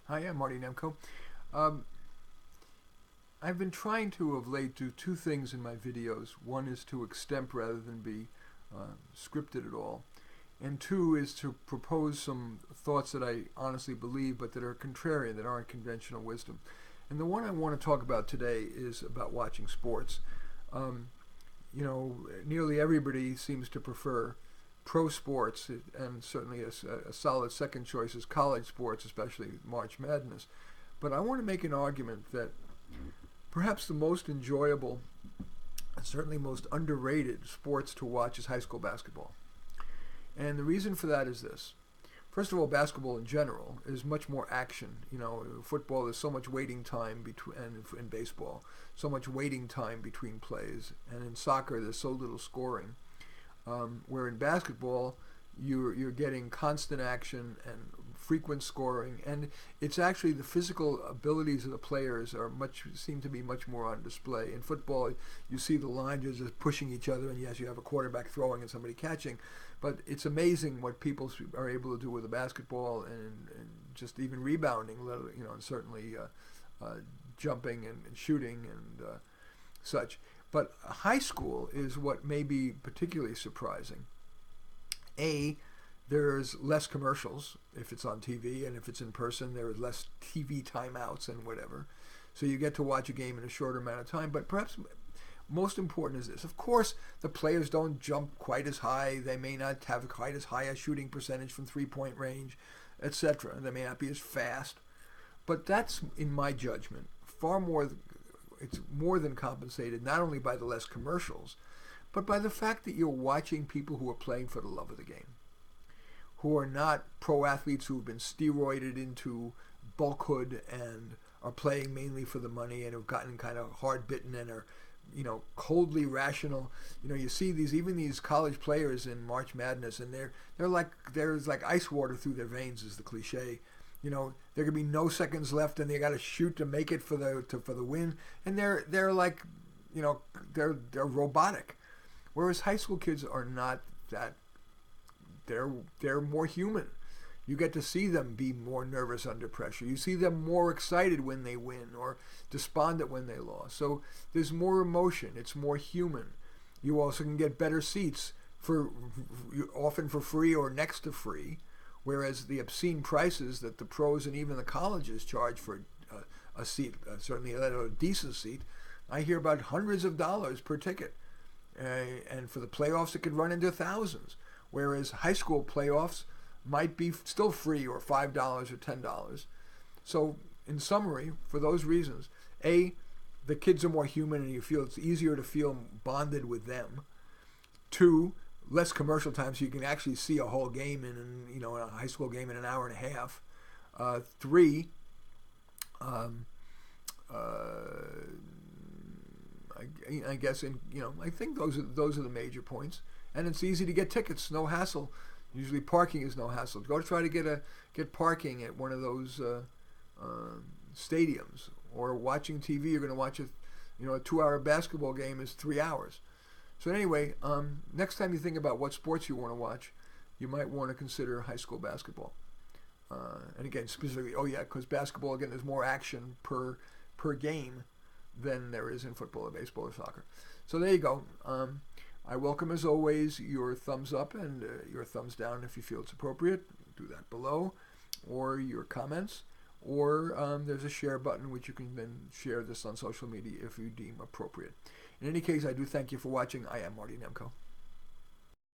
Hi, I'm Marty Nemko. Um, I've been trying to of late do two things in my videos. One is to extemp rather than be scripted at all. And two is to propose some thoughts that I honestly believe but that are contrarian, that aren't conventional wisdom. And the one I want to talk about today is about watching sports. Um, Nearly everybody seems to prefer pro sports, and certainly a solid second choice is college sports, especially March Madness. But I want to make an argument that perhaps the most enjoyable and certainly most underrated sports to watch is high school basketball. And the reason for that is this. First of all, basketball in general is much more action. Football, there's so much waiting time between, and in baseball, so much waiting time between plays. And in soccer, there's so little scoring. Where in basketball, you're getting constant action and frequent scoring, and it's actually the physical abilities of the players seem to be much more on display. In football, you see the lines are just pushing each other, and yes, you have a quarterback throwing and somebody catching, but it's amazing what people are able to do with a basketball and just even rebounding, and certainly jumping and shooting and such. But high school is what may be particularly surprising. There's less commercials if it's on TV, and if it's in person, there are less TV timeouts and whatever. So you get to watch a game in a shorter amount of time. But perhaps most important is this. Of course, the players don't jump quite as high. They may not have quite as high a shooting percentage from three-point range, etc. They may not be as fast. But that's, in my judgment, it's more than compensated, not only by the less commercials, but by the fact that you're watching people who are playing for the love of the game, who are not pro athletes who've been steroided into bulkhood and are playing mainly for the money and have gotten kind of hard bitten and are, coldly rational. You see these college players in March Madness, and there's like ice water through their veins, is the cliche. There could be no seconds left, and they got to shoot to make it for the win, and they're like, they're robotic. Whereas high school kids are not that. They're more human. You get to see them be more nervous under pressure. You see them more excited when they win or despondent when they lost. So there's more emotion. It's more human. You also can get better seats often for free or next to free, whereas the obscene prices that the pros and even the colleges charge for a seat, certainly a decent seat, I hear about hundreds of dollars per ticket. And for the playoffs, it could run into thousands. Whereas high school playoffs might be still free, or $5 or $10. So in summary, for those reasons, the kids are more human and you feel it's easier to feel bonded with them. Two, less commercial time, so you can actually see a whole game in a high school game in an hour and a half. Three, I guess I think those are the major points. And it's easy to get tickets, no hassle. Usually parking is no hassle. Go try to get parking at one of those stadiums, or watching TV. You're going to watch a 2-hour basketball game is 3 hours. So anyway, next time you think about what sports you want to watch, you might want to consider high school basketball. And again, specifically, because basketball, again, there's more action per game than there is in football or baseball or soccer. So there you go. I welcome, as always, your thumbs up and your thumbs down if you feel it's appropriate. Do that below, or your comments, or there's a share button which you can then share this on social media if you deem appropriate. In any case, I do thank you for watching. I am Marty Nemko.